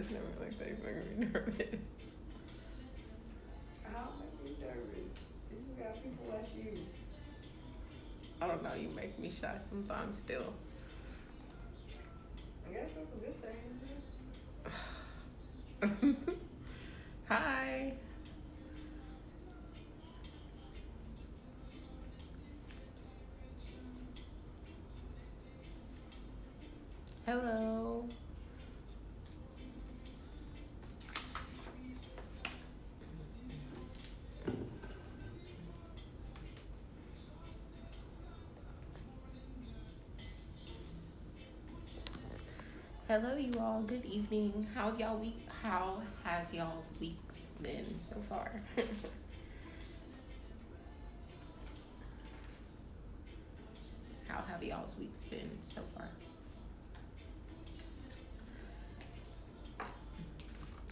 looking at me like that. You're making me nervous. How make me nervous? You got people like you. I don't know. You make me shy sometimes still. I guess that's a good thing. Hi. Hello. Hello, you all. Good evening. How's y'all week? How has y'all's weeks been so far? How have y'all's weeks been so far?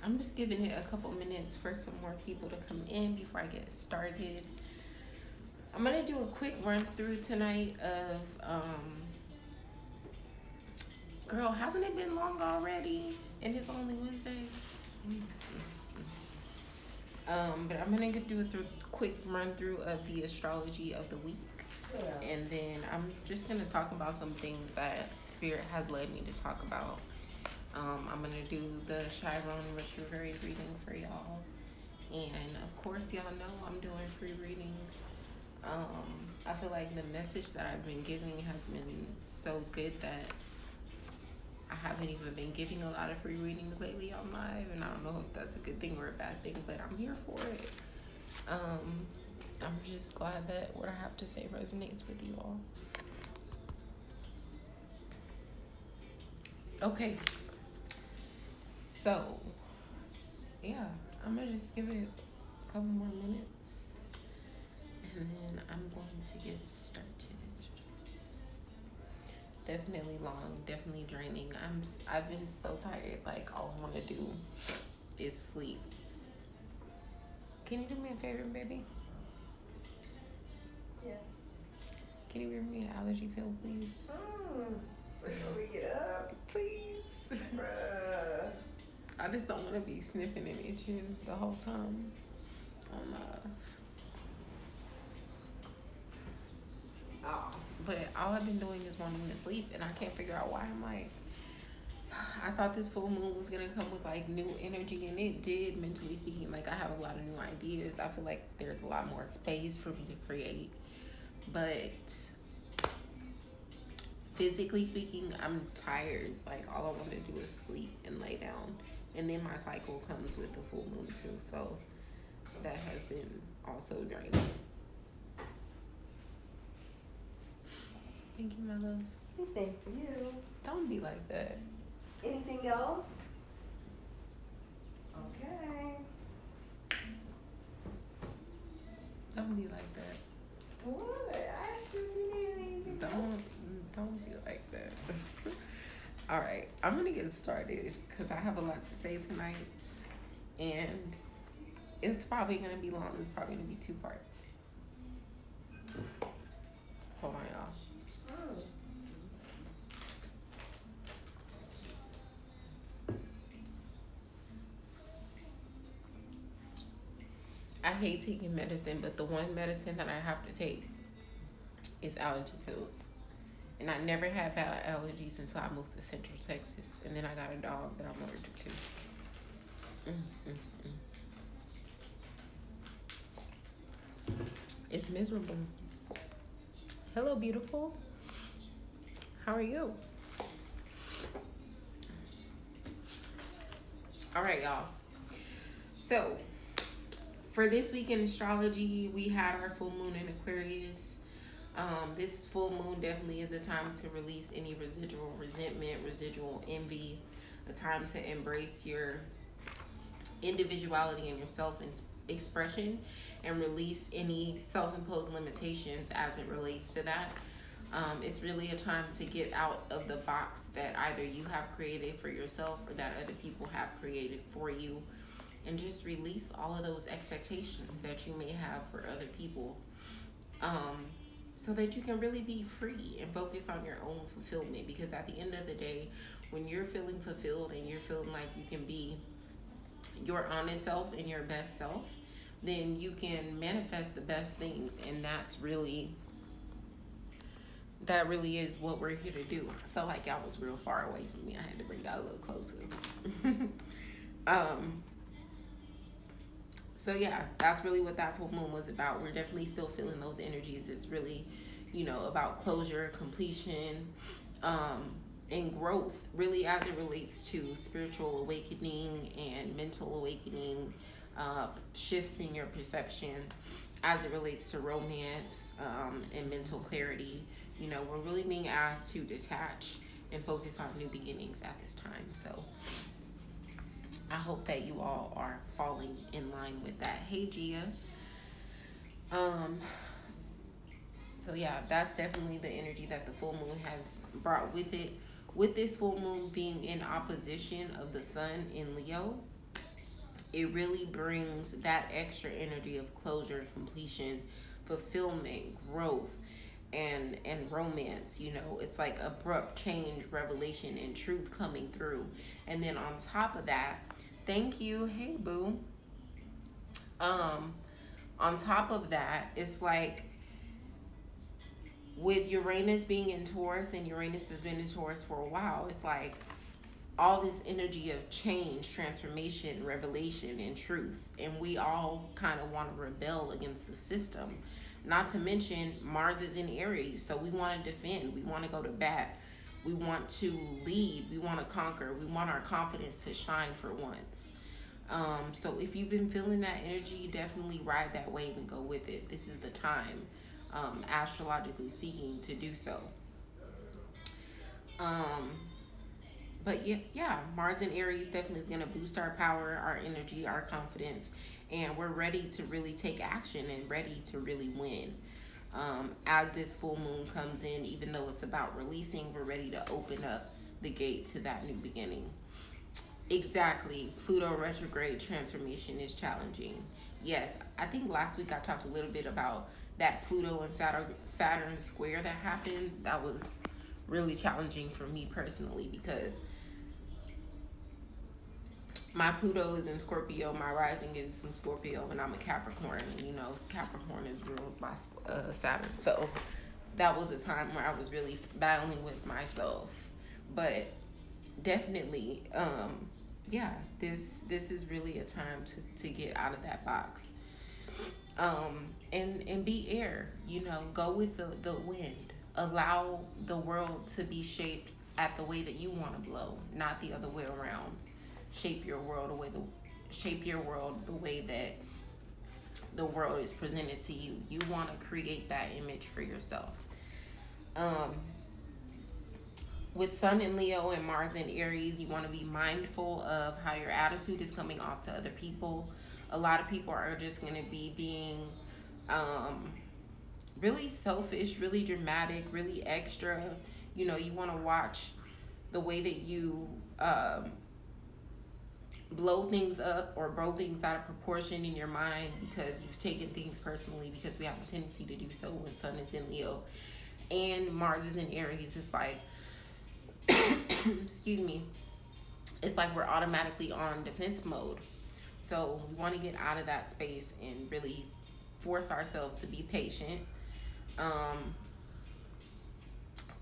I'm just giving it a couple minutes for some more people to come in before I get started. I'm gonna do a quick run through tonight of girl, hasn't it been long already? And it's only Wednesday. But I'm gonna do a quick run through of the astrology of the week. Yeah. And then I'm just gonna talk about some things that Spirit has led me to talk about. I'm gonna do the Chiron Retrograde reading for y'all. And of course, y'all know I'm doing free readings. I feel like the message that I've been giving has been so good that I haven't even been giving a lot of free readings lately on live, and I don't know if that's a good thing or a bad thing, but I'm here for it. I'm just glad that what I have to say resonates with you all. Okay. So, yeah, I'm gonna just give it a couple more minutes, and then I'm going to get started. Definitely long, definitely draining. I've been so tired. Like all I want to do is sleep. Can you do me a favor, baby? Yes. Can you give me an allergy pill, please? Before we get up, Please. bruh. I just don't want to be sniffing and itching the whole time. Oh. But all I've been doing is wanting to sleep, and I can't figure out why. I'm like, I thought this full moon was gonna come with like new energy, and it did, mentally speaking. Like I have a lot of new ideas. I feel like there's a lot more space for me to create, but physically speaking, I'm tired. Like all I want to do is sleep and lay down, and then my cycle comes with the full moon too. So that has been also draining. Thank you, my love. Anything for you. Don't be like that. Anything else? Okay. Don't be like that. What? I asked you if you need anything else. Don't be like that. All right, I'm gonna get started because I have a lot to say tonight, and it's probably gonna be long. It's probably gonna be 2 parts. Hold on, y'all. I hate taking medicine, but the one medicine that I have to take is allergy pills. And I never had bad allergies until I moved to Central Texas. And then I got a dog that I'm allergic to. It's miserable. Hello, beautiful. How are you? All right, y'all. So, for this week in astrology, we had our full moon in Aquarius. This full moon definitely is a time to release any residual resentment, residual envy, a time to embrace your individuality and your self-expression and release any self-imposed limitations as it relates to that. It's really a time to get out of the box that either you have created for yourself or that other people have created for you, and just release all of those expectations that you may have for other people, so that you can really be free and focus on your own fulfillment. Because at the end of the day, when you're feeling fulfilled and you're feeling like you can be your honest self and your best self, then you can manifest the best things. And that really is what we're here to do. I felt like y'all was real far away from me. I had to bring y'all a little closer. So yeah, that's really what that full moon was about. We're definitely still feeling those energies. It's really, about closure, completion, and growth, really, as it relates to spiritual awakening and mental awakening, shifts in your perception as it relates to romance, and mental clarity. We're really being asked to detach and focus on new beginnings at this time. So I hope that you all are falling in line with that. Hey, Gia. So yeah, that's definitely the energy that the full moon has brought with it. With this full moon being in opposition of the sun in Leo, it really brings that extra energy of closure, completion, fulfillment, growth, and romance. It's like abrupt change, revelation, and truth coming through. And then on top of that, thank you, hey boo. On top of that, it's like with Uranus being in Taurus, and Uranus has been in Taurus for a while, it's like all this energy of change, transformation, revelation, and truth. And we all kind of want to rebel against the system. Not to mention, Mars is in Aries, so we want to defend. We want to go to bat. We want to lead. We want to conquer. We want our confidence to shine for once. So if you've been feeling that energy, definitely ride that wave and go with it. This is the time, astrologically speaking, to do so. But yeah, Mars in Aries definitely is going to boost our power, our energy, our confidence, and we're ready to really take action and ready to really win. As this full moon comes in, even though it's about releasing, we're ready to open up the gate to that new beginning. Exactly. Pluto retrograde transformation is challenging. Yes, I think last week I talked a little bit about that Pluto and Saturn square that happened. That was really challenging for me personally, because my Pluto is in Scorpio, my rising is in Scorpio, and I'm a Capricorn, and Capricorn is ruled by Saturn. So that was a time where I was really battling with myself. But definitely, this is really a time to get out of that box. And be air, go with the wind. Allow the world to be shaped at the way that you want to blow, not the other way around. Shape your world the way that the world is presented to you. You want to create that image for yourself. With Sun in Leo and Mars in Aries, you want to be mindful of how your attitude is coming off to other people. A lot of people are just going to be being really selfish, really dramatic, really extra. You want to watch the way that you blow things up or blow things out of proportion in your mind, because you've taken things personally, because we have a tendency to do so when Sun is in Leo and Mars is in Aries. It's like excuse me, it's like we're automatically on defense mode. So we want to get out of that space and really force ourselves to be patient,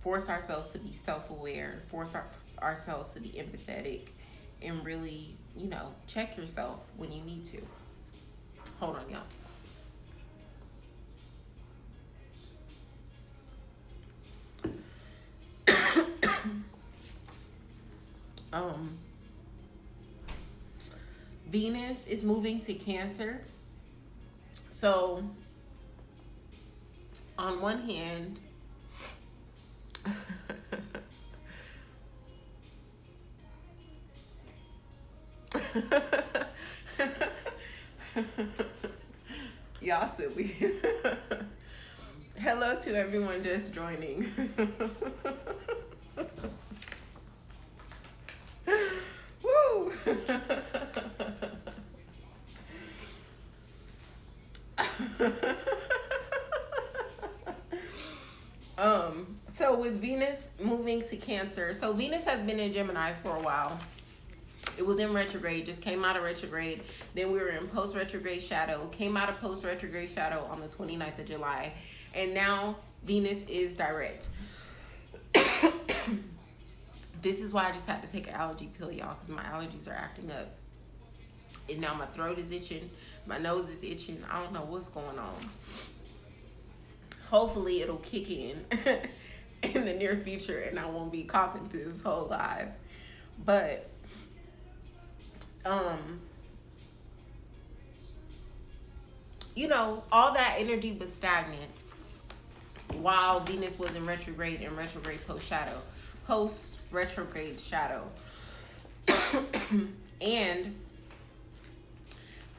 force ourselves to be self-aware, force ourselves to be empathetic, and really, check yourself when you need to. Hold on, y'all. Venus is moving to Cancer. So on one hand, y'all silly. Hello to everyone just joining. Woo! So with Venus moving to Cancer, so Venus has been in Gemini for a while, It was in retrograde, just came out of retrograde. Then we were in post-retrograde shadow, came out of post-retrograde shadow on the 29th of July. And now Venus is direct. This is why I just had to take an allergy pill, y'all, because my allergies are acting up. And now my throat is itching. My nose is itching. I don't know what's going on. Hopefully it'll kick in in the near future and I won't be coughing through this whole live. But you know, all that energy was stagnant while Venus was in retrograde and retrograde post retrograde shadow. And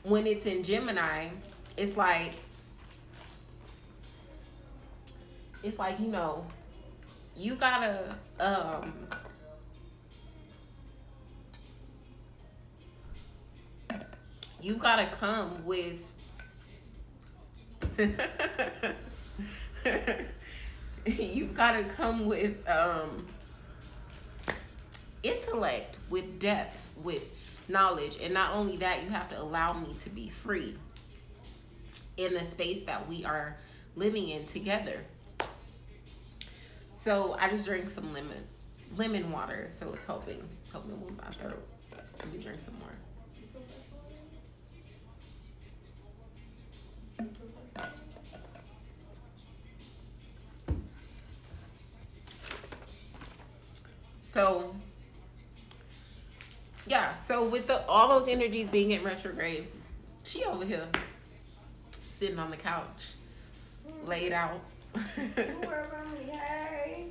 when it's in Gemini, it's like, you know, you gotta come with you've gotta come with intellect, with depth, with knowledge. And not only that, you have to allow me to be free in the space that we are living in together. So I just drank some lemon water, so it's helping with my throat. Let me drink some more. So yeah, so with all those energies being in retrograde, she over here sitting on the couch, laid out. Hey.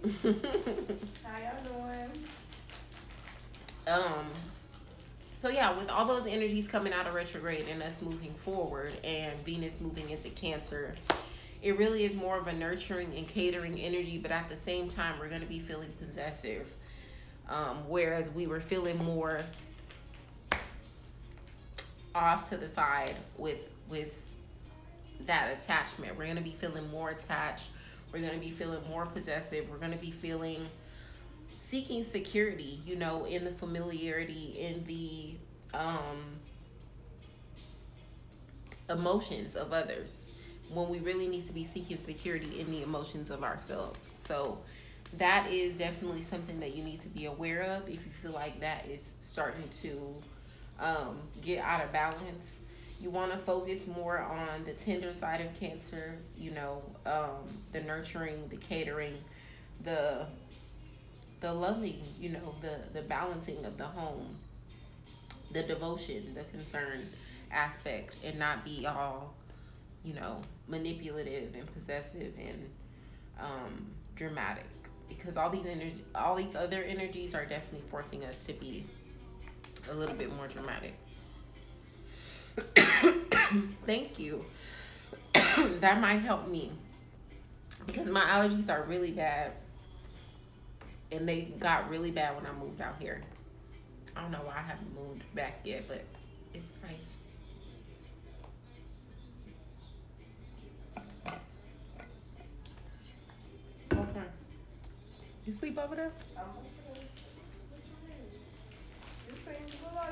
How y'all doing? So yeah, with all those energies coming out of retrograde and us moving forward and Venus moving into Cancer, it really is more of a nurturing and catering energy, but at the same time, we're going to be feeling possessive. Whereas we were feeling more off to the side with that attachment. We're going to be feeling more attached. We're going to be feeling more possessive. We're going to be seeking security, you know, in the familiarity, in the emotions of others, when we really need to be seeking security in the emotions of ourselves. So that is definitely something that you need to be aware of if you feel like that is starting to get out of balance. You want to focus more on the tender side of Cancer, you know, the nurturing, the catering, the loving, you know, the balancing of the home, the devotion, the concern aspect, and not be all, you know, manipulative and possessive and dramatic, because all these other energies are definitely forcing us to be a little bit more dramatic. Thank you. That might help me, because my allergies are really bad, and they got really bad when I moved out here. I don't know why I haven't moved back yet, but it's nice. Okay. You sleep over there?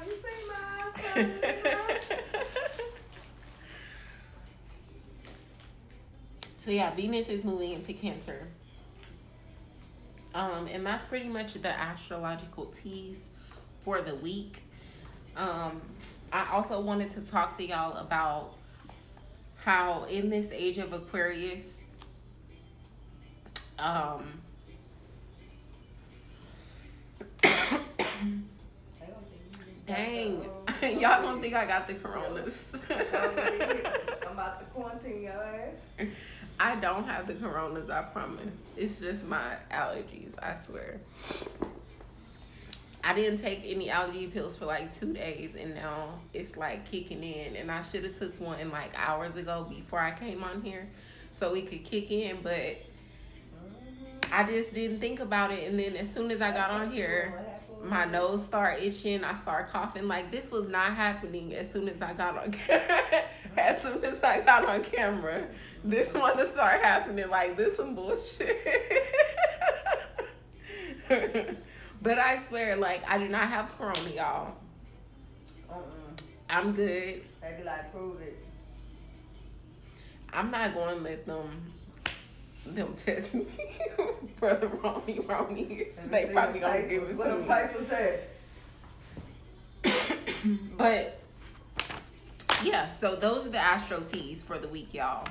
You see my eyes coming up? So yeah, Venus is moving into Cancer. And that's pretty much the astrological tease for the week. I also wanted to talk to y'all about how in this age of Aquarius, dang, y'all don't think I got the coronas. I'm about to quarantine your ass. I don't have the coronas, I promise. It's just my allergies, I swear. I didn't take any allergy pills for like 2 days, and now it's like kicking in. And I should have took one like hours ago before I came on here so it could kick in, but I just didn't think about it. And then as soon as I got on here, my nose started itching. I started coughing. Like, this was not happening as soon as I got on camera. As soon as I got on camera, this one to start happening. Like, this some bullshit. But I swear, like, I do not have corona, y'all. I'm good. They be like, prove it. I'm not going to let them test me for the Ronies. They probably gonna give it to me. What the papers at? But yeah, so those are the Astro teas for the week, y'all.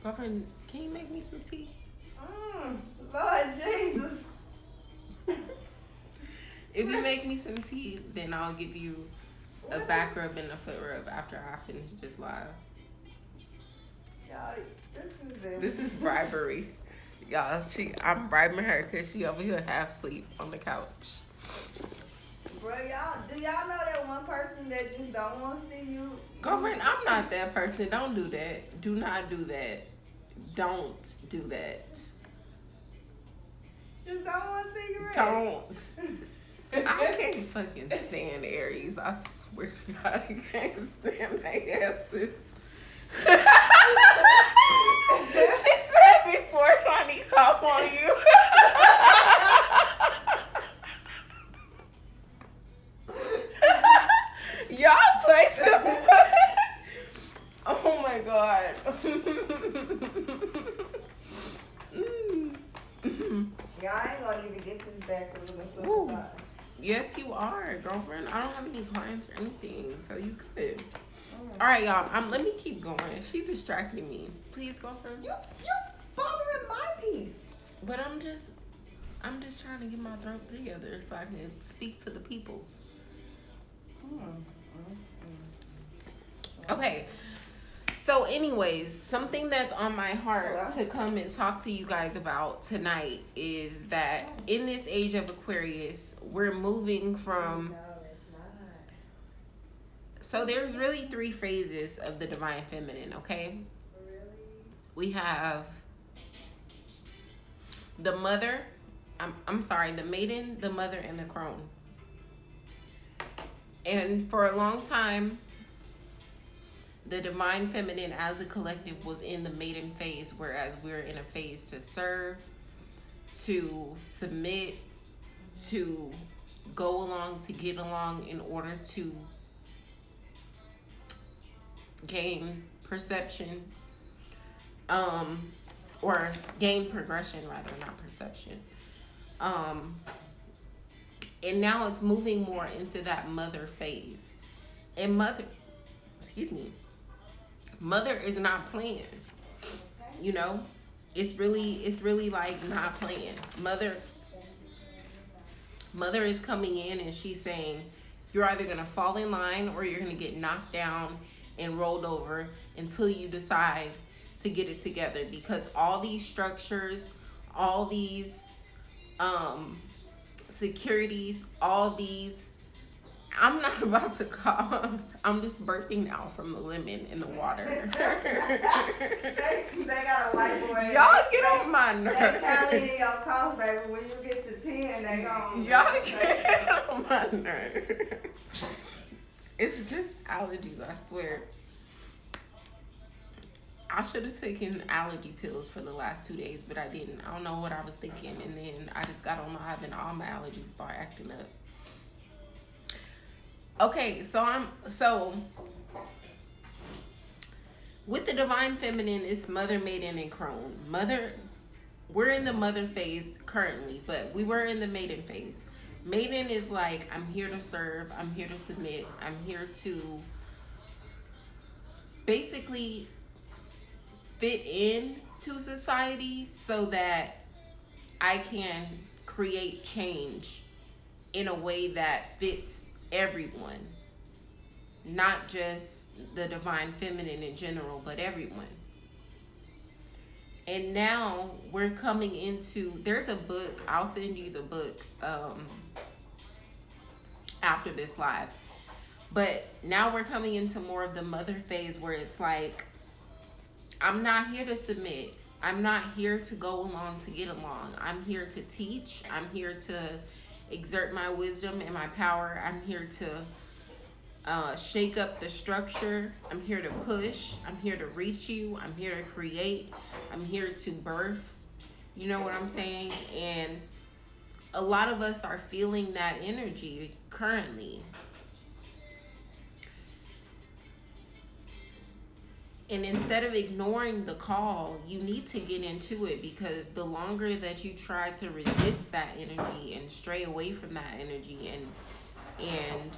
Girlfriend, can you make me some tea? Lord Jesus. If you make me some tea, then I'll give you a back rub and a foot rub after I finish this live. Y'all, this is bribery. Y'all, I'm bribing her because she over here half asleep on the couch. Bro, do y'all know that one person that just don't want to see you? Girlfriend, I'm not that person. Don't do that. Do not do that. Don't do that. Just don't want to see you rest. Don't. I can't fucking stand Aries. I swear to God, I can't stand their asses. She said before trying to talk on you. Y'all play too. Oh my God. Y'all ain't gonna even get this back from the flip side. Yes, you are, girlfriend. I don't have any clients or anything, so you could. All right, y'all. Let me keep going. She distracting me. Please, girlfriend. You bothering my peace. But I'm just trying to get my throat together so I can speak to the peoples. Okay. So, anyways, something that's on my heart to come and talk to you guys about tonight is that in this age of Aquarius, we're moving from. So there's really 3 phases of the divine feminine, okay? Really? We have the mother, the maiden, the mother, and the crone. And for a long time, the divine feminine as a collective was in the maiden phase, whereas we're in a phase to serve, to submit, to go along, to get along in order to gain perception, or gain progression rather, not perception. And now it's moving more into that mother phase. And mother is not playing. You know, it's really like not playing. Mother is coming in and she's saying, you're either gonna fall in line or you're gonna get knocked down and rolled over until you decide to get it together, because all these structures, all these securities, all these, I'm not about to call, I'm just burping now from the lemon in the water. they got a white boy. Y'all get on my nerves. They tally in your cost, baby. When you get to 10, they gon' y'all get on my nerves. It's just allergies, I swear. I should have taken allergy pills for the last 2 days, but I didn't. I don't know what I was thinking, and then I just got on live and all my allergies start acting up. Okay, so with the divine feminine, it's mother, maiden, and crone. We're in the mother phase currently, but we were in the maiden phase. Maiden is like, I'm here to serve, I'm here to submit, I'm here to basically fit in to society so that I can create change in a way that fits everyone, not just the divine feminine in general, but everyone. And now we're coming into, there's a book, I'll send you the book after this live, but now we're coming into more of the mother phase where it's like, I'm not here to submit. I'm not here to go along to get along. I'm here to teach. I'm here to exert my wisdom and my power. I'm here to shake up the structure. I'm here to push. I'm here to reach you. I'm here to create. I'm here to birth. You know what I'm saying? And a lot of us are feeling that energy currently. And instead of ignoring the call, you need to get into it, because the longer that you try to resist that energy and stray away from that energy and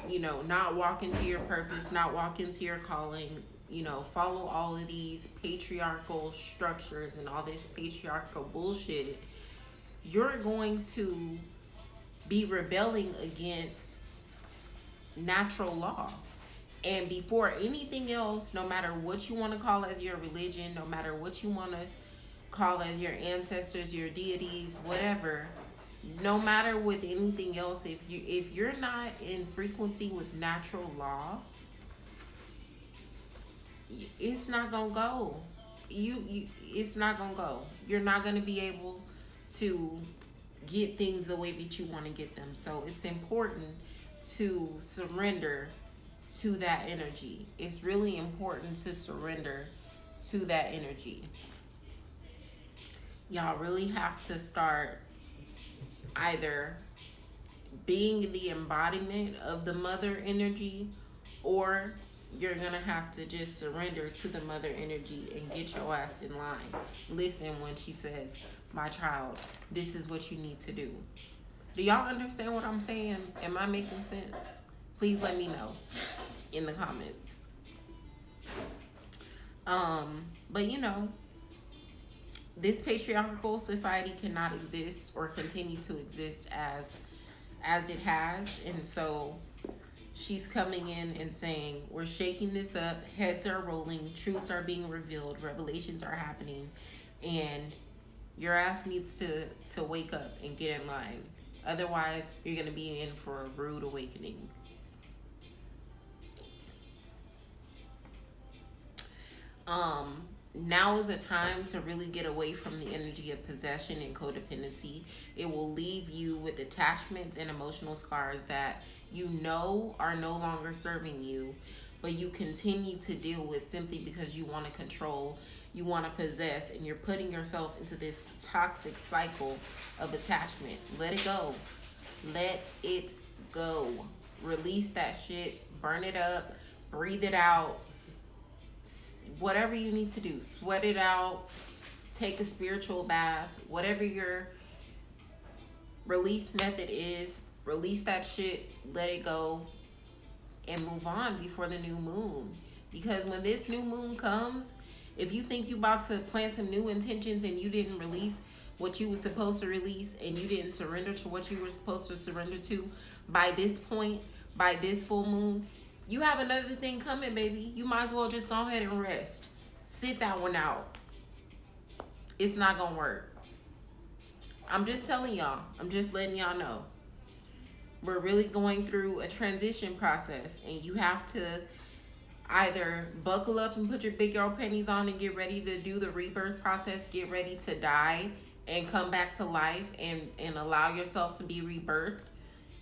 you know, not walk into your purpose, not walk into your calling, you know, follow all of these patriarchal structures and all this patriarchal bullshit, you're going to be rebelling against natural law. And before anything else, no matter what you want to call as your religion, no matter what you want to call as your ancestors, your deities, whatever, no matter with anything else, if you're not in frequency with natural law, it's not gonna go. It's not gonna go. You're not gonna be able to get things the way that you want to get them. So it's important to surrender to that energy. It's really important to surrender to that energy. Y'all really have to start either being the embodiment of the mother energy, or you're gonna have to just surrender to the mother energy and get your ass in line. Listen when she says, my child, this is what you need to do. Do y'all understand what I'm saying? Am I making sense? Please let me know in the comments. But you know, this patriarchal society cannot exist or continue to exist as it has. And so she's coming in and saying, we're shaking this up, heads are rolling, truths are being revealed, revelations are happening, and your ass needs to wake up and get in line. Otherwise, you're going to be in for a rude awakening. Now is a time to really get away from the energy of possession and codependency. It will leave you with attachments and emotional scars that you know are no longer serving you, but you continue to deal with simply because you want to control, you want to possess, and you're putting yourself into this toxic cycle of attachment. Let it go. Let it go. Release that shit. Burn it up. Breathe it out. Whatever you need to do. Sweat it out. Take a spiritual bath. Whatever your release method is, release that shit. Let it go. And move on before the new moon. Because when this new moon comes, if you think you about to plant some new intentions and you didn't release what you were supposed to release, and you didn't surrender to what you were supposed to surrender to by this point, by this full moon, you have another thing coming, baby. You might as well just go ahead and rest. Sit that one out. It's not gonna work. I'm just telling y'all. I'm just letting y'all know. We're really going through a transition process, and you have to either buckle up and put your big girl panties on and get ready to do the rebirth process, get ready to die and come back to life, and allow yourself to be rebirthed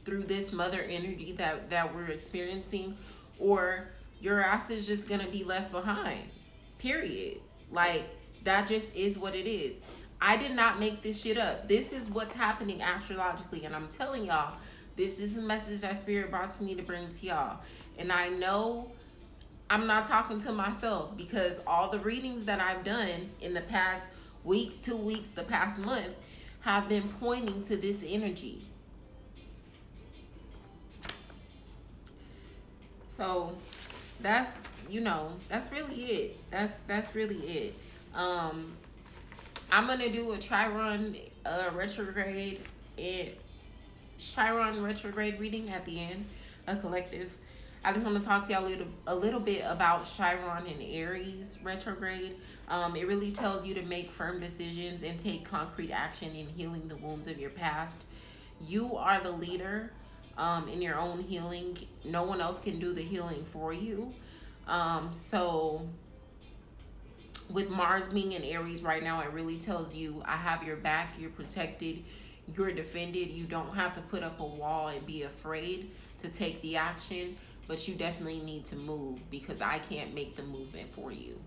through this mother energy that we're experiencing, or your ass is just gonna be left behind, period. Like, that just is what it is. I did not make this shit up. This is what's happening astrologically, and I'm telling y'all, this is the message that Spirit brought to me to bring to y'all. And I know I'm not talking to myself, because all the readings that I've done in the past week, 2 weeks, the past month, have been pointing to this energy. So that's, you know, that's really it. That's really it. I'm gonna do a Chiron retrograde reading at the end, a collective. I just want to talk to y'all a little bit about Chiron and Aries retrograde. It really tells you to make firm decisions and take concrete action in healing the wounds of your past. You are the leader in your own healing. No one else can do the healing for you. So with Mars being in Aries right now, it really tells you, I have your back, you're protected, you're defended. You don't have to put up a wall and be afraid to take the action, but you definitely need to move, because I can't make the movement for you.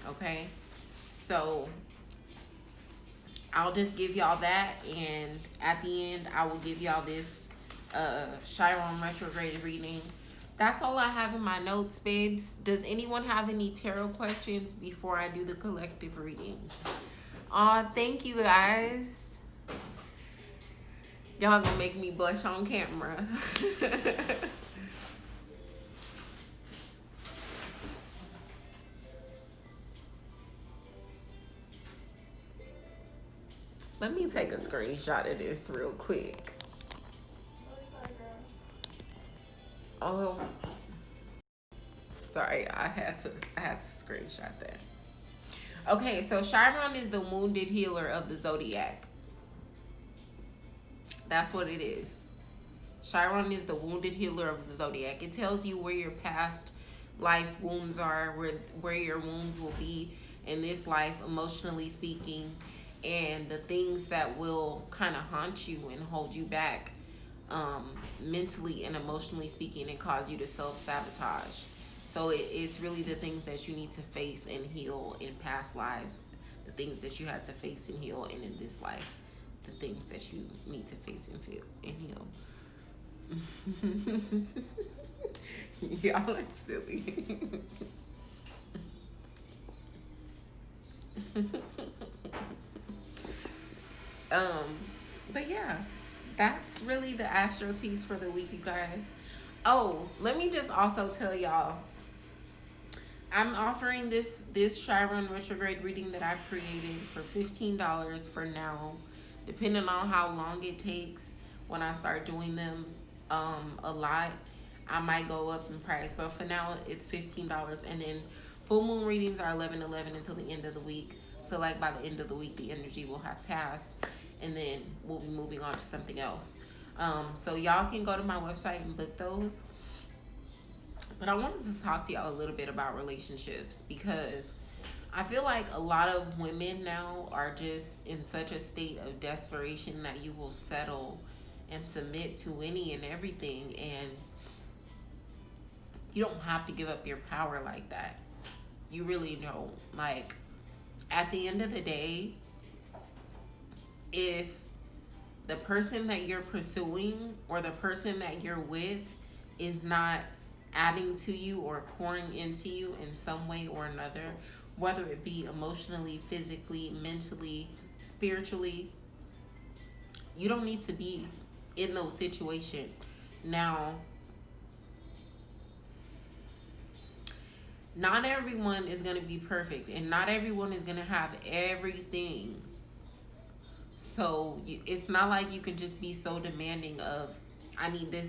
Okay? So I'll just give y'all that, and at the end I will give y'all this Chiron retrograde reading. That's all I have in my notes, babes. Does anyone have any tarot questions before I do the collective reading? Aw, thank you guys. Y'all gonna make me blush on camera. Let me take a screenshot of this real quick. Oh, sorry, I had to screenshot that. Okay, so Chiron is the wounded healer of the zodiac. That's what it is. Chiron is the wounded healer of the zodiac. It tells you where your past life wounds are, where your wounds will be in this life, emotionally speaking, and the things that will kind of haunt you and hold you back, mentally and emotionally speaking, and cause you to self-sabotage. So it's really the things that you need to face and heal in past lives, the things that you had to face and heal, and in this life, the things that you need to face and feel and heal. Y'all are silly. But yeah, that's really the astro teas for the week, you guys. Oh, let me just also tell y'all, I'm offering this Chiron retrograde reading that I created for $15 for now. Depending on how long it takes, when I start doing them a lot, I might go up in price. But for now, it's $15. And then full moon readings are $11.11 until the end of the week. So like by the end of the week, the energy will have passed, and then we'll be moving on to something else. So y'all can go to my website and book those. But I wanted to talk to y'all a little bit about relationships, because I feel like a lot of women now are just in such a state of desperation that you will settle and submit to any and everything, and you don't have to give up your power like that. You really don't. Like, at the end of the day, if the person that you're pursuing or the person that you're with is not adding to you or pouring into you in some way or another, whether it be emotionally, physically, mentally, spiritually, you don't need to be in those situations. Now, not everyone is going to be perfect, and not everyone is going to have everything. So it's not like you can just be so demanding of, I need this.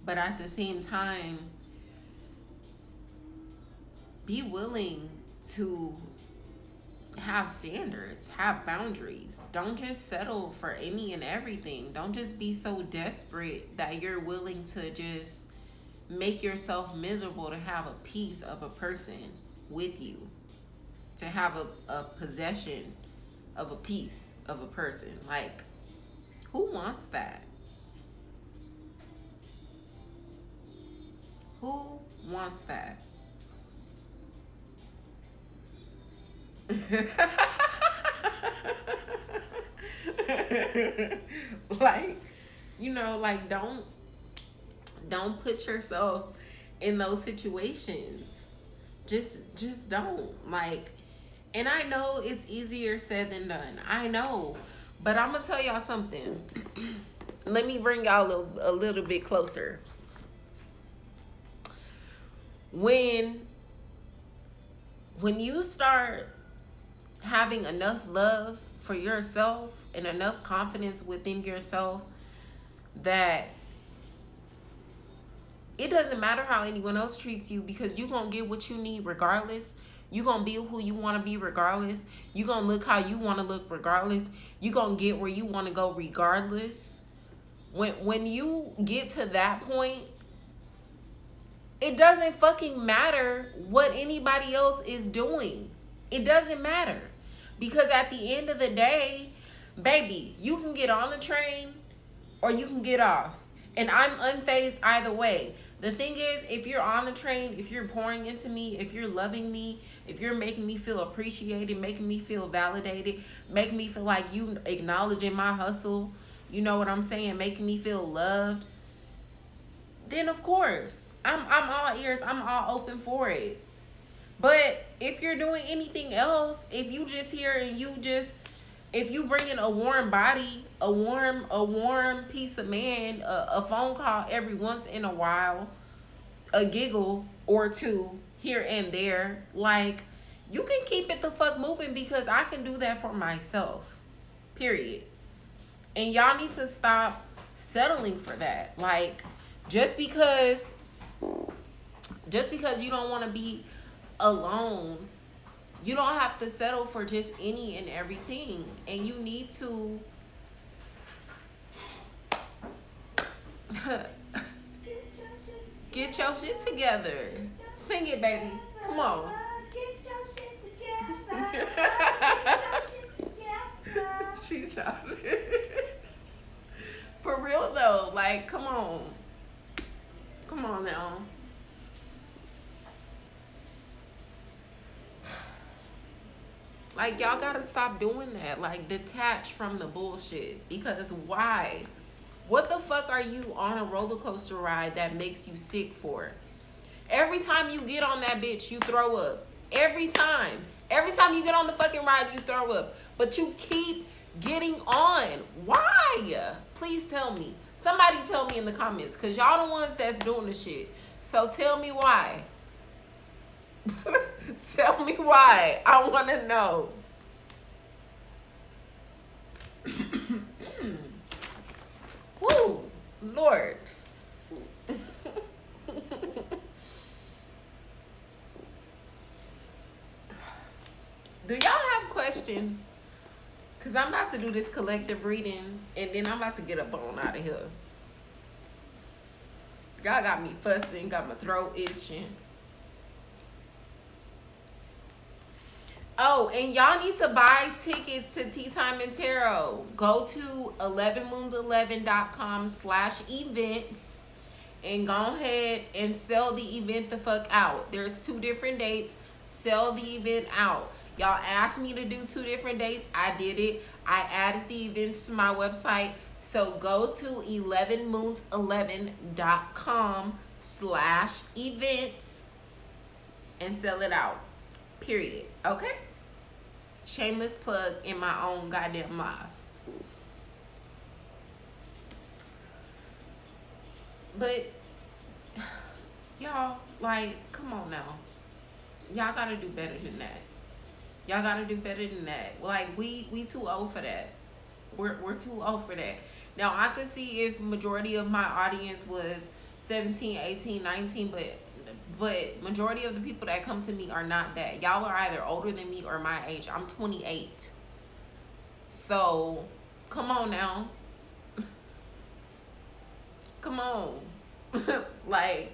But at the same time, be willing to have standards, have boundaries. Don't just settle for any and everything. Don't just be so desperate that you're willing to just make yourself miserable to have a piece of a person with you, to have a possession of a piece of a person. Like, who wants that? Who wants that? Like, you know, like, don't put yourself in those situations. Just don't. Like, and I know it's easier said than done. I know. But I'm gonna tell y'all something. Let me bring y'all a little bit closer. When you start having enough love for yourself and enough confidence within yourself that it doesn't matter how anyone else treats you, because you're going to get what you need regardless. You're going to be who you want to be regardless. You're going to look how you want to look regardless. You're going to get where you want to go regardless. When you get to that point, it doesn't fucking matter what anybody else is doing. It doesn't matter. Because at the end of the day, baby, you can get on the train or you can get off. And I'm unfazed either way. The thing is, if you're on the train, if you're pouring into me, if you're loving me, if you're making me feel appreciated, making me feel validated, making me feel like you acknowledging my hustle, you know what I'm saying, making me feel loved, then of course I'm all ears. I'm all open for it. But if you're doing anything else, if you just here and if you bring in a warm body, a warm piece of man, a phone call every once in a while, a giggle or two here and there, like, you can keep it the fuck moving, because I can do that for myself. Period. And y'all need to stop settling for that. Like, just because you don't want to be alone, you don't have to settle for just any and everything. And you need to get your shit together. Sing it, baby. Come on. Get your shit together. She shouted. For real though, like, come on. Come on now. Like, y'all gotta stop doing that. Like, detach from the bullshit. Because why? What the fuck are you on a roller coaster ride that makes you sick for? Every time you get on that bitch, you throw up. Every time. Every time you get on the fucking ride, you throw up. But you keep getting on. Why? Please tell me. Somebody tell me in the comments, because y'all the ones that's doing the shit. So tell me why. Tell me why. I want to know. Woo, Lord. Do y'all have questions? Because I'm about to do this collective reading, and then I'm about to get up on out of here. Y'all got me fussing, got my throat itching. Oh, and y'all need to buy tickets to Tea Time and Tarot. Go to 11moons11.com/events and go ahead and sell the event the fuck out. There's 2 different dates. Sell the event out. Y'all asked me to do 2 different dates. I did it. I added the events to my website. So go to 11moons11.com/events and sell it out. Period. Okay? Shameless plug in my own goddamn life. But y'all, like, come on now. Y'all gotta do better than that. Y'all gotta do better than that. Like, we too old for that. We're too old for that. Now, I could see if majority of my audience was 17, 18, 19, but majority of the people that come to me are not that. Y'all are either older than me or my age. I'm 28. So, come on now. Come on. Like,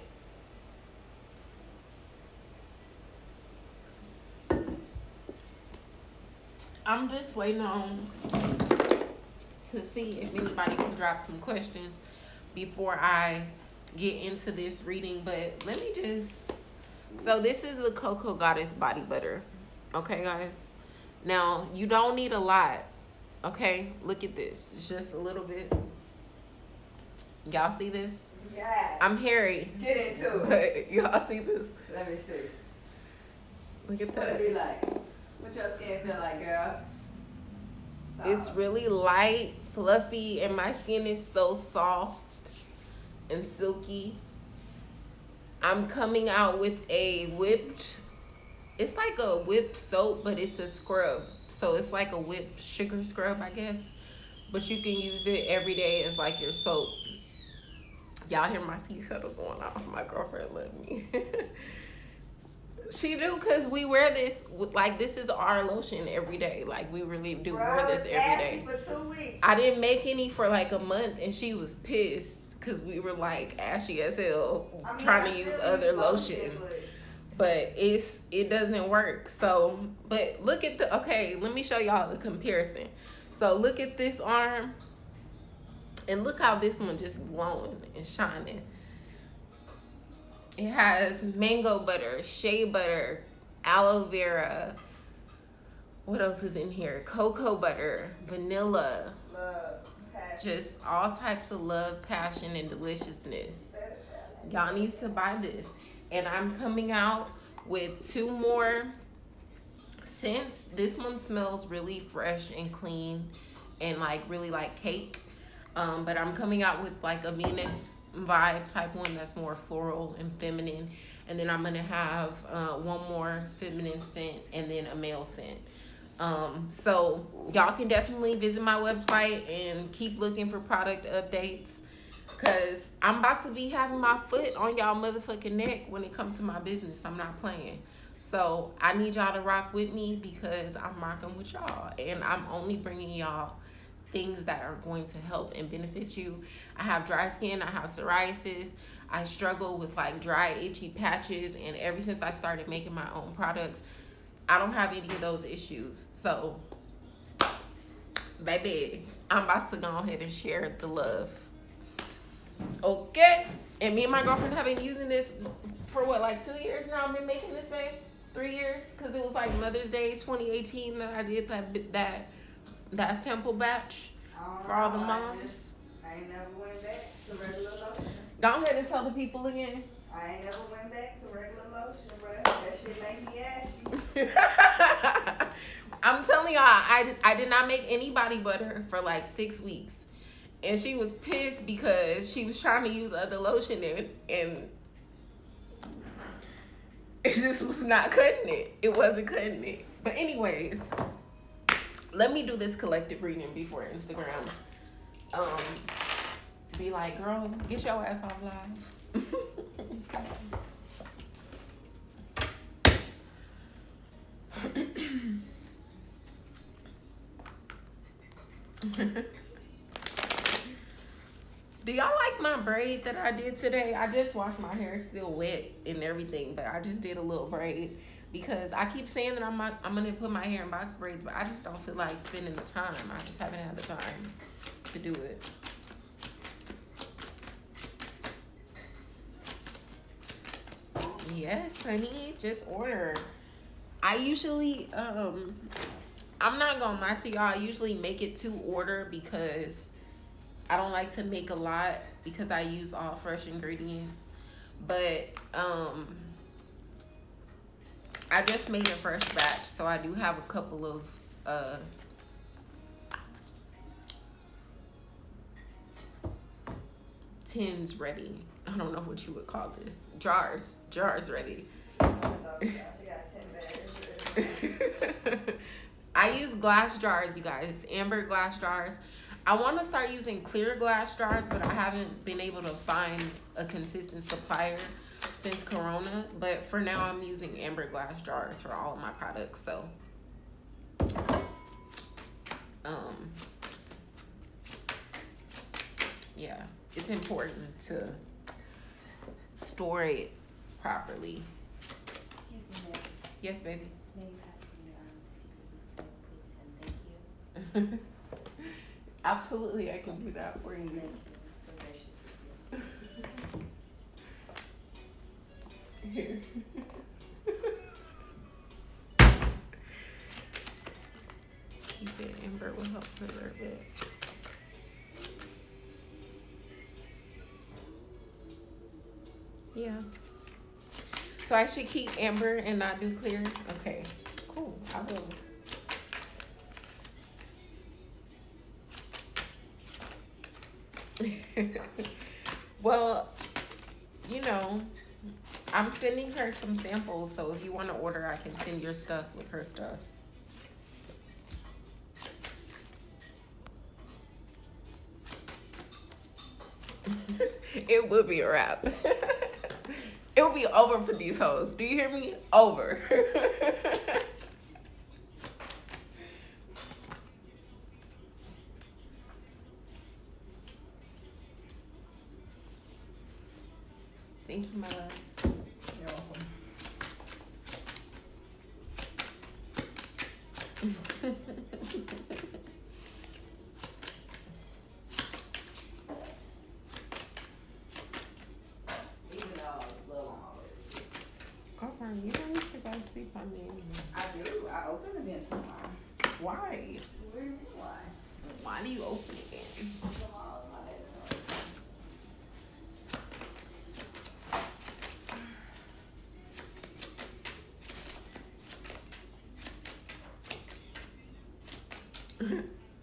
I'm just waiting on to see if anybody can drop some questions before I get into this reading. But let me just, so this is the Coco Goddess body butter. Okay, guys? Now, you don't need a lot. Okay? Look at this. It's just a little bit. Y'all see this? Yeah. I'm hairy. Get into it. But y'all see this? Let me see. Look at What that. it be like? What your skin feel like, girl? It's really light, fluffy, and my skin is so soft and silky. I'm coming out with a whipped, it's like a whipped soap, but it's a scrub. So it's like a whipped sugar scrub, I guess. But you can use it every day as like your soap. Y'all hear my tea kettle going off. My girlfriend let me. She do, because we wear this, like, this is our lotion every day. Like, we really do wear this every day. For 2 weeks. I didn't make any for like a month, and she was pissed because we were like ashy as hell trying to use other lotion. But it doesn't work. So, but look at the, okay, let me show y'all the comparison. So look at this arm, and look how this one just glowing and shining. It has mango butter, shea butter, aloe vera. What else is in here? Cocoa butter, vanilla. Love, passion. Just all types of love, passion, and deliciousness. Y'all need to buy this. And I'm coming out with 2 more scents. This one smells really fresh and clean and like really like cake. But I'm coming out with like a Venus vibe type one that's more floral and feminine. And then I'm gonna have 1 more feminine scent and then a male scent. So y'all can definitely visit my website and keep looking for product updates, cause I'm about to be having my foot on y'all motherfucking neck when it comes to my business. I'm not playing. So I need y'all to rock with me because I'm rocking with y'all, and I'm only bringing y'all things that are going to help and benefit you. I have dry skin, I have psoriasis, I struggle with like dry itchy patches, and ever since I started making my own products, I don't have any of those issues. So baby, I'm about to go ahead and share the love. Okay? And me and my girlfriend have been using this for what, like 2 years now? I've been making this thing 3 years, because it was like Mother's Day 2018 that I did that sample batch for all the moms. I ain't never went back to regular lotion. Go ahead and tell the people again. I ain't never went back to regular lotion, bro. That shit make me ashy. I'm telling y'all, I did not make any body butter for like 6 weeks. And she was pissed because she was trying to use other lotion and it just was not cutting it. It wasn't cutting it. But anyways, let me do this collective reading before Instagram be like, girl, get your ass off live. Do y'all like my braid that I did today? I just washed my hair, still wet and everything, but I just did a little braid because I keep saying that I'm gonna put my hair in box braids, but I just don't feel like spending the time. I just haven't had the time to do it. Yes, honey, just order. I usually, I'm not gonna lie to y'all, I usually make it to order because I don't like to make a lot because I use all fresh ingredients. But I just made a fresh batch, so I do have a couple of tins ready. I don't know what you would call this. Jars ready. I use glass jars, you guys. Amber glass jars. I want to start using clear glass jars, but I haven't been able to find a consistent supplier since Corona. But for now, I'm using amber glass jars for all of my products. So, yeah, it's important to store it properly. Excuse me, ma'am. Yes, baby. May you pass me the secret please, and thank you. Absolutely, I can do that for you. Thank you. So gracious of you. Here. Keep it. Amber will help preserve it. Yeah. So I should keep amber and not do clear? Okay. Cool. I will. Well, you know, I'm sending her some samples, so if you want to order, I can send your stuff with her stuff. It will be a wrap. It will be over for these hoes. Do you hear me? Over. Thank you, my love. You're welcome. Even though I was little, I'm always. Girlfriend, you don't need to go sleep on me anymore. I do. I open again tomorrow. Why? What do you mean why? Why do you open again? Tomorrow's my day.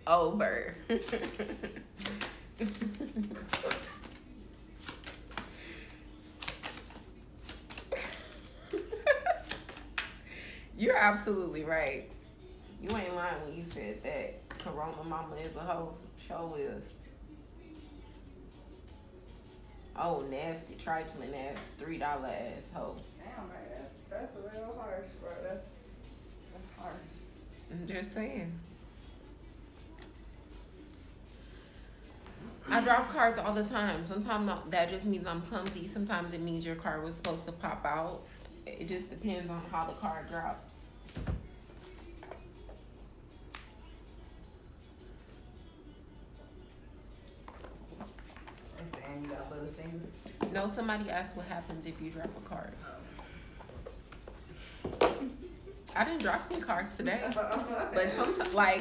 over. You're absolutely right. You ain't lying when you said that. Corona mama is a hoe. Show is. Oh, nasty, trifling ass, $3 ass hoe. Damn, man, that's real harsh, bro. That's harsh. I'm just saying. I drop cards all the time. Sometimes that just means I'm clumsy. Sometimes it means your card was supposed to pop out. It just depends on how the card drops. They saying you got little fingers. No, somebody asked what happens if you drop a card. I didn't drop any cards today, but sometimes I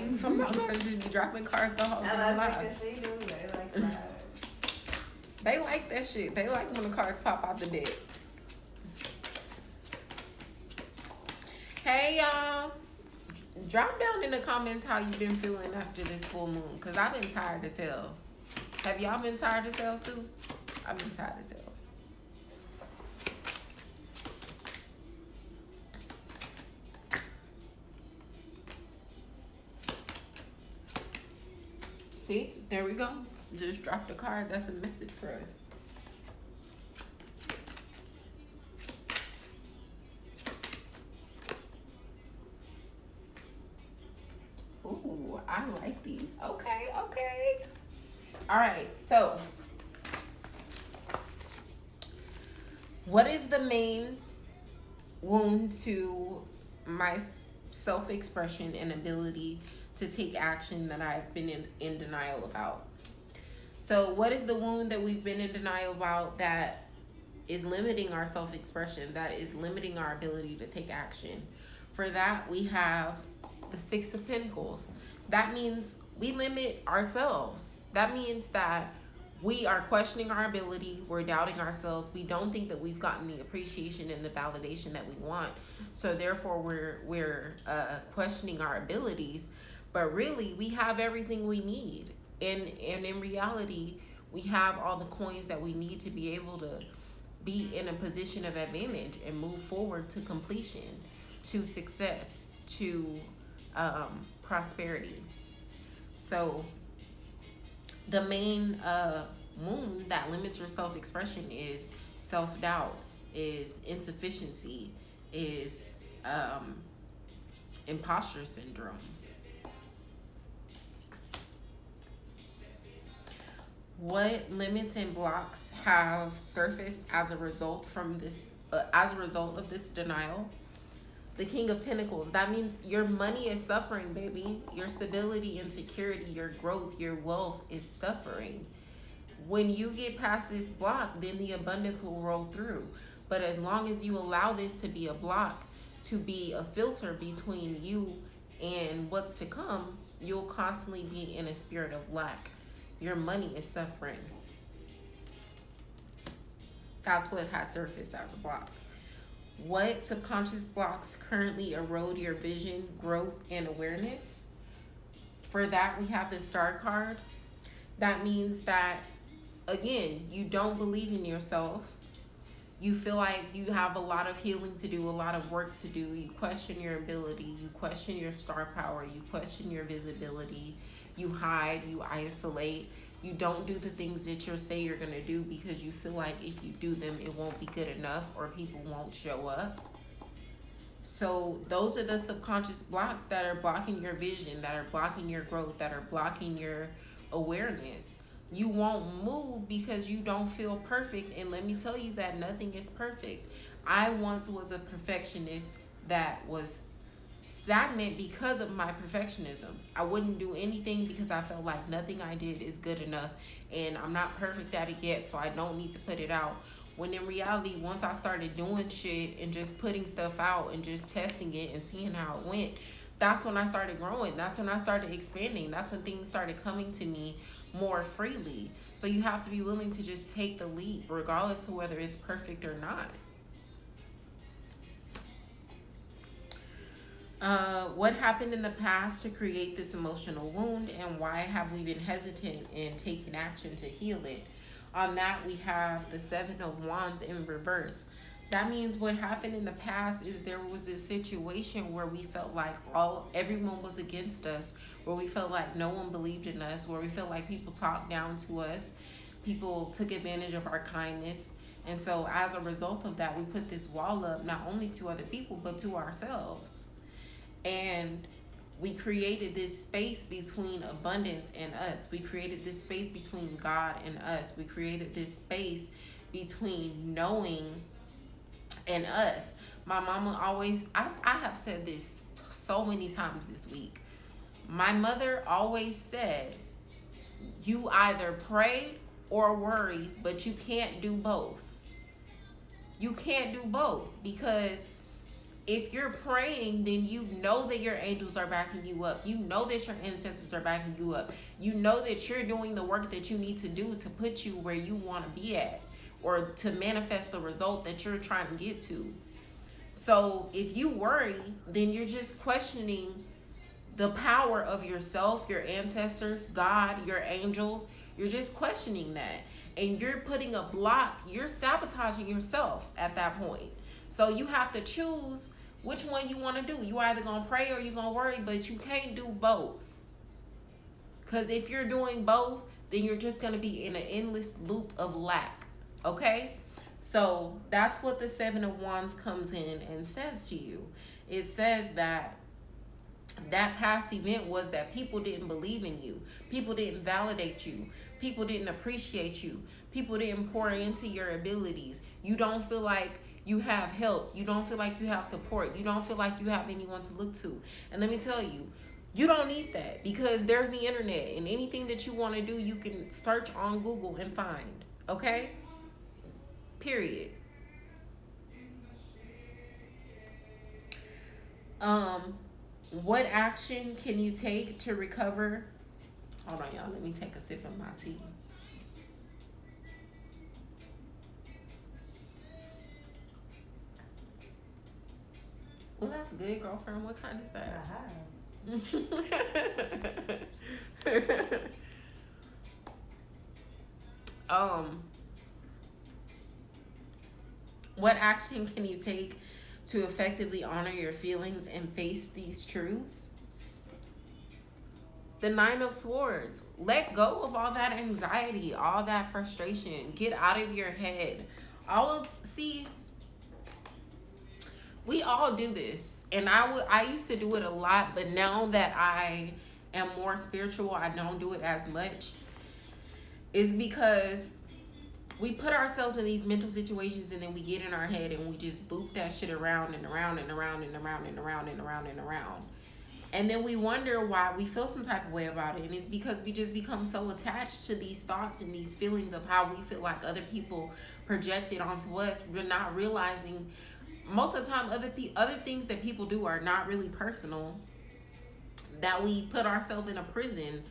just be dropping cards the whole time. She do. They like that. They like that shit. They like when the cards pop out the deck. Hey y'all, drop down in the comments how you been feeling after this full moon, cause I've been tired as hell. Have y'all been tired as hell too? I've been tired as hell. See, there we go. Just dropped a card. That's a message for us. Ooh, I like these. Okay, okay. All right, so what is the main wound to my self-expression and ability to take action that I've been in denial about? So what is the wound that we've been in denial about that is limiting our self-expression, that is limiting our ability to take action? For that, we have the Six of Pentacles. That means we limit ourselves. That means that we are questioning our ability. We're doubting ourselves. We don't think that we've gotten the appreciation and the validation that we want. So therefore, we're questioning our abilities. But really, we have everything we need. And in reality, we have all the coins that we need to be able to be in a position of advantage and move forward to completion, to success, to prosperity. So the main wound that limits your self-expression is self-doubt, is insufficiency, is imposter syndrome. What limits and blocks have surfaced as a result from this of this denial? The King of Pentacles. That means your money is suffering, baby. Your stability and security, your growth, your wealth is suffering. When you get past this block, then the abundance will roll through. But as long as you allow this to be a block, to be a filter between you and what's to come, you'll constantly be in a spirit of lack. Your money is suffering. That's what has surfaced as a block. What subconscious blocks currently erode your vision, growth, and awareness? For that, we have the Star card. That means that, again, you don't believe in yourself. You feel like you have a lot of healing to do, a lot of work to do. You question your ability. You question your star power. You question your visibility. You hide. You isolate. You don't do the things that you say you're going to do because you feel like if you do them, it won't be good enough or people won't show up. So those are the subconscious blocks that are blocking your vision, that are blocking your growth, that are blocking your awareness. You won't move because you don't feel perfect. And let me tell you that nothing is perfect. I once was a perfectionist that was stagnant because of my perfectionism. I wouldn't do anything because I felt like nothing I did is good enough and I'm not perfect at it yet, so I don't need to put it out. When in reality, once I started doing shit and just putting stuff out and just testing it and seeing how it went, that's when I started growing. That's when I started expanding. That's when things started coming to me more freely. So you have to be willing to just take the leap regardless of whether it's perfect or not. What happened in the past to create this emotional wound, and why have we been hesitant in taking action to heal it? On that, we have the Seven of Wands in reverse. That means what happened in the past is there was this situation where we felt like everyone was against us, where we felt like no one believed in us, where we felt like people talked down to us, people took advantage of our kindness. And so as a result of that, we put this wall up, not only to other people, but to ourselves. And we created this space between abundance and us. We created this space between God and us. We created this space between knowing and us. My mama always, I have said this so many times this week. My mother always said, you either pray or worry, but you can't do both. You can't do both, because if you're praying, then you know that your angels are backing you up. You know that your ancestors are backing you up. You know that you're doing the work that you need to do to put you where you want to be at, or to manifest the result that you're trying to get to. So if you worry, then you're just questioning the power of yourself, your ancestors, God, your angels. You're just questioning that. And you're putting a block. You're sabotaging yourself at that point. So you have to choose which one you want to do. You either going to pray or you're going to worry, but you can't do both. Because if you're doing both, then you're just going to be in an endless loop of lack. Okay? So that's what the Seven of Wands comes in and says to you. It says that past event was that people didn't believe in you. People didn't validate you. People didn't appreciate you. People didn't pour into your abilities. You don't feel like you have help. You don't feel like you have support. You don't feel like you have anyone to look to. And let me tell you, you don't need that, because there's the internet, and anything that you want to do, you can search on Google and find. Okay? Period. What action can you take to recover? Hold on, y'all. Let me take a sip of my tea. Well, that's good, girlfriend. What kind is that? What action can you take to effectively honor your feelings and face these truths? The Nine of Swords. Let go of all that anxiety, all that frustration. Get out of your head. We all do this. And I used to do it a lot, but now that I am more spiritual, I don't do it as much. It's because we put ourselves in these mental situations, and then we get in our head and we just loop that shit around and around and around and around and around and around and around. And then we wonder why we feel some type of way about it. And it's because we just become so attached to these thoughts and these feelings of how we feel like other people project it onto us. We're not realizing most of the time other things that people do are not really personal, that we put ourselves in a prison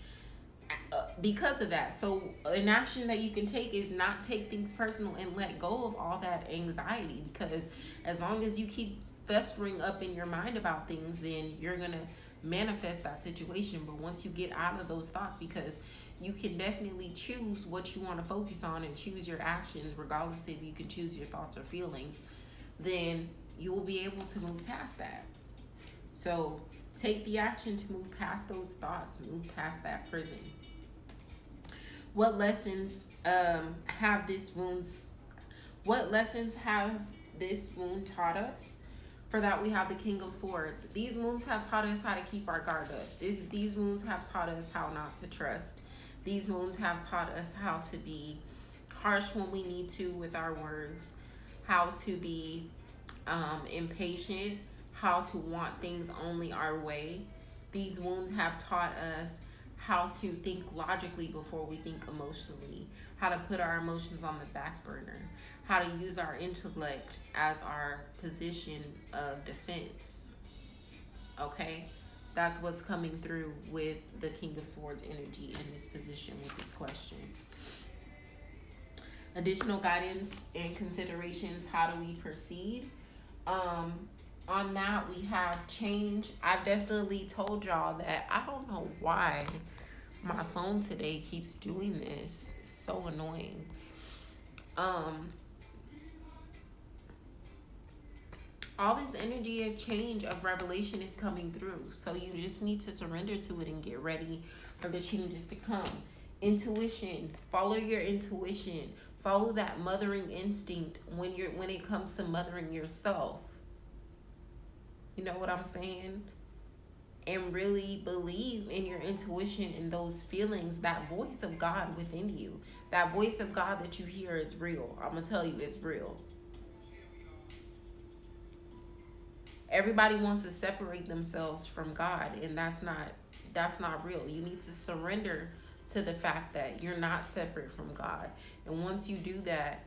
because of that. So an action that you can take is not take things personal and let go of all that anxiety, because as long as you keep festering up in your mind about things, then you're gonna manifest that situation. But once you get out of those thoughts, because you can definitely choose what you want to focus on and choose your actions, regardless if you can choose your thoughts or feelings, then you will be able to move past that. So take the action to move past those thoughts, move past that prison. What lessons have this wound taught us? For that, we have the King of Swords. These wounds have taught us how to keep our guard up. These wounds have taught us how not to trust. These wounds have taught us how to be harsh when we need to with our words, how to be impatient, how to want things only our way. These wounds have taught us how to think logically before we think emotionally, how to put our emotions on the back burner, how to use our intellect as our position of defense. Okay? That's what's coming through with the King of Swords energy in this position with this question. Additional guidance and considerations. How do we proceed? On that, we have change. I definitely told y'all that I don't know why my phone today keeps doing this. It's so annoying. Um, all this energy of change, of revelation is coming through. So you just need to surrender to it and get ready for the changes to come. Intuition. Follow your intuition. Follow that mothering instinct when it comes to mothering yourself. You know what I'm saying? And really believe in your intuition and those feelings, that voice of God within you. That voice of God that you hear is real. I'm going to tell you it's real. Everybody wants to separate themselves from God, and that's not real. You need to surrender to the fact that you're not separate from God. And once you do that,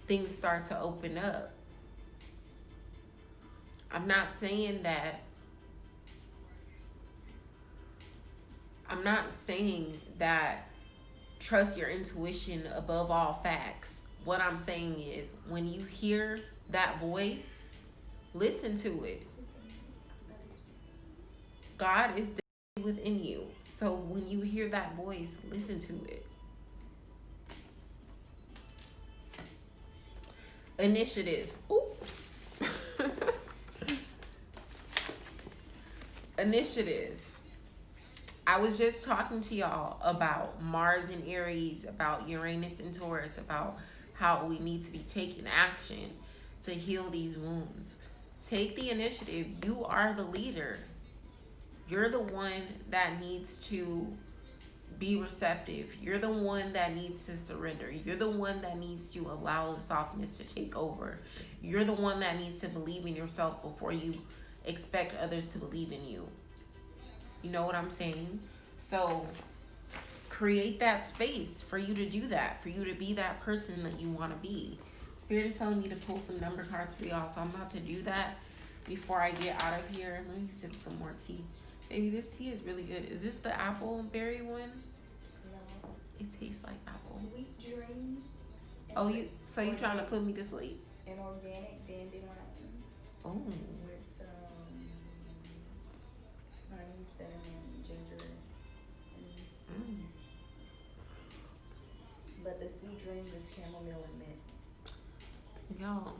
things start to open up. I'm not saying that trust your intuition above all facts. What I'm saying is, when you hear that voice, listen to it. God is within you. So when you hear that voice, listen to it. Initiative. Ooh. Initiative. I was just talking to y'all about Mars and Aries, about Uranus and Taurus, about how we need to be taking action to heal these wounds. Take the initiative. You are the leader. You're the one that needs to be receptive. You're the one that needs to surrender. You're the one that needs to allow the softness to take over. You're the one that needs to believe in yourself before you expect others to believe in you. You know what I'm saying? So create that space for you to do that, for you to be that person that you want to be. Spirit is telling me to pull some number cards for y'all, so I'm about to do that before I get out of here. Let me sip some more tea. Baby, this tea is really good. Is this the apple berry one? No. It tastes like apple. Sweet dreams. Oh, you trying to put me to sleep? An organic dandelion. Oh. With some honey, cinnamon, ginger. But the sweet dreams is chamomile and mint. Y'all.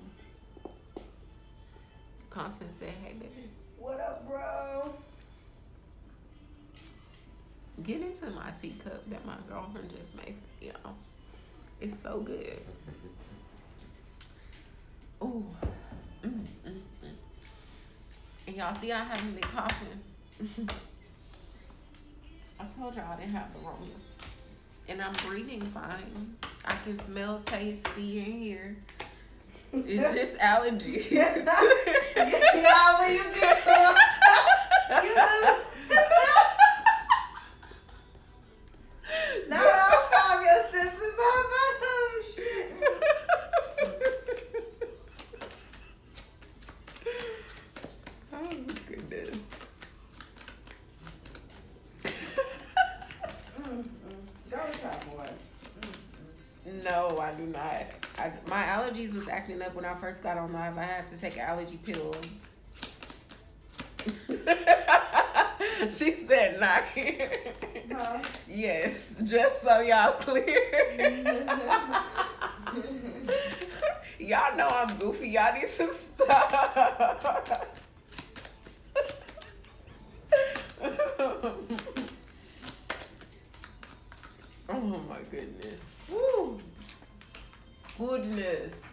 Constance said, hey, baby. What up, bro? Get into my teacup that my girlfriend just made for me, y'all. It's so good. Ooh. And y'all see I haven't been coughing. I told y'all I didn't have the wrongness. And I'm breathing fine. I can smell, taste, see, and hear. It's just allergies. Yeah, when you get now I'll find your senses on my shit. Oh goodness. Go try more. No, I do not. My allergies was acting up when I first got on live. I had to take an allergy pill. She said not here. Huh? Yes, just so y'all clear. Y'all know I'm goofy. Y'all need to stop. Oh my goodness. Woo. Goodness.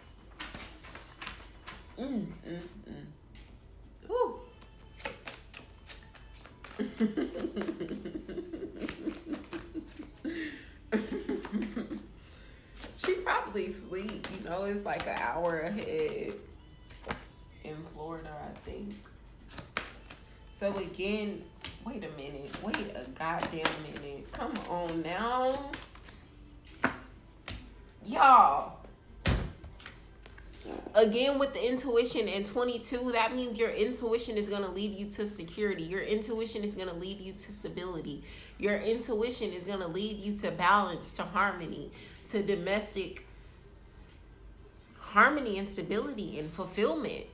Woo. She probably sleep, you know, it's like an hour ahead in Florida, I think. So again, wait a minute. Wait a goddamn minute. Come on now. Y'all. Again, with the intuition in 22, that means your intuition is going to lead you to security. Your intuition is going to lead you to stability. Your intuition is going to lead you to balance, to harmony, to domestic harmony and stability and fulfillment.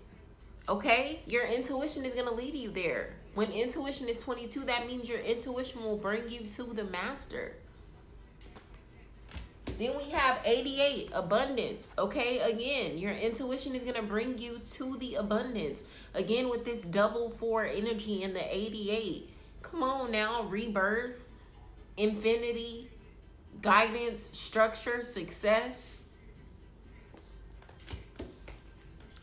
Okay? Your intuition is going to lead you there. When intuition is 22, that means your intuition will bring you to the master. Then we have 88, abundance. Okay? Again, your intuition is going to bring you to the abundance. Again, with this double 4 energy in the 88. Come on now, rebirth, infinity, guidance, structure, success.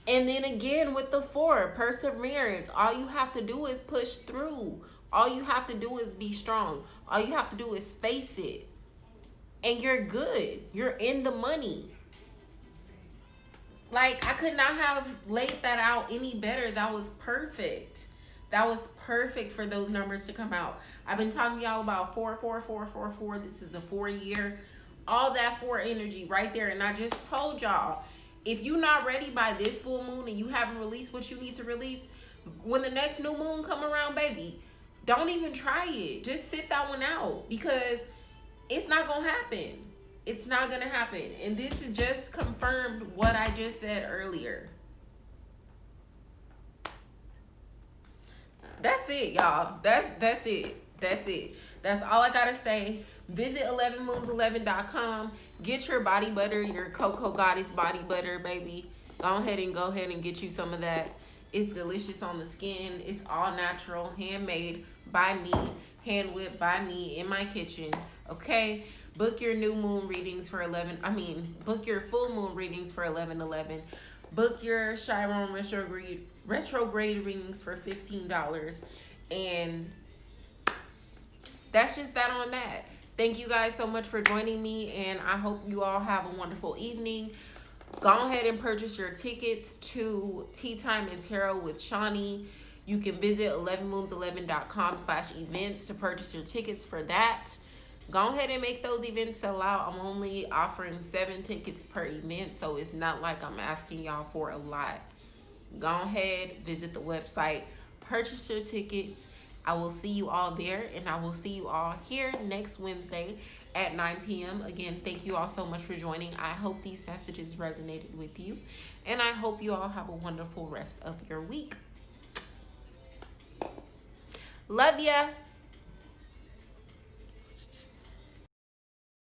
And then again with the 4, perseverance. All you have to do is push through. All you have to do is be strong. All you have to do is face it. And you're good. You're in the money. Like, I could not have laid that out any better. That was perfect. That was perfect for those numbers to come out. I've been talking to y'all about 4, 4, 4, 4, 4. This is the 4 year. All that 4 energy right there. And I just told y'all, if you're not ready by this full moon and you haven't released what you need to release, when the next new moon come around, baby, don't even try it. Just sit that one out, because it's not going to happen. It's not going to happen. And this is just confirmed what I just said earlier. That's it, y'all. That's it. That's it. That's all I got to say. Visit 11moons11.com. Get your body butter, your Coco Goddess body butter, baby. Go ahead and get you some of that. It's delicious on the skin. It's all natural, handmade by me, hand whipped by me in my kitchen. Okay? Book your new moon readings for book your full moon readings for 11/11. Book your Chiron retrograde readings for $15. And that's just that on that. Thank you guys so much for joining me, and I hope you all have a wonderful evening. Go ahead and purchase your tickets to Tea Time and Tarot with Shawnee. You can visit 11moons11.com/events to purchase your tickets for that. Go ahead and make those events sell out. I'm only offering 7 tickets per event, so it's not like I'm asking y'all for a lot. Go ahead, visit the website, purchase your tickets. I will see you all there, and I will see you all here next Wednesday at 9 p.m. Again, thank you all so much for joining. I hope these messages resonated with you, and I hope you all have a wonderful rest of your week. Love ya.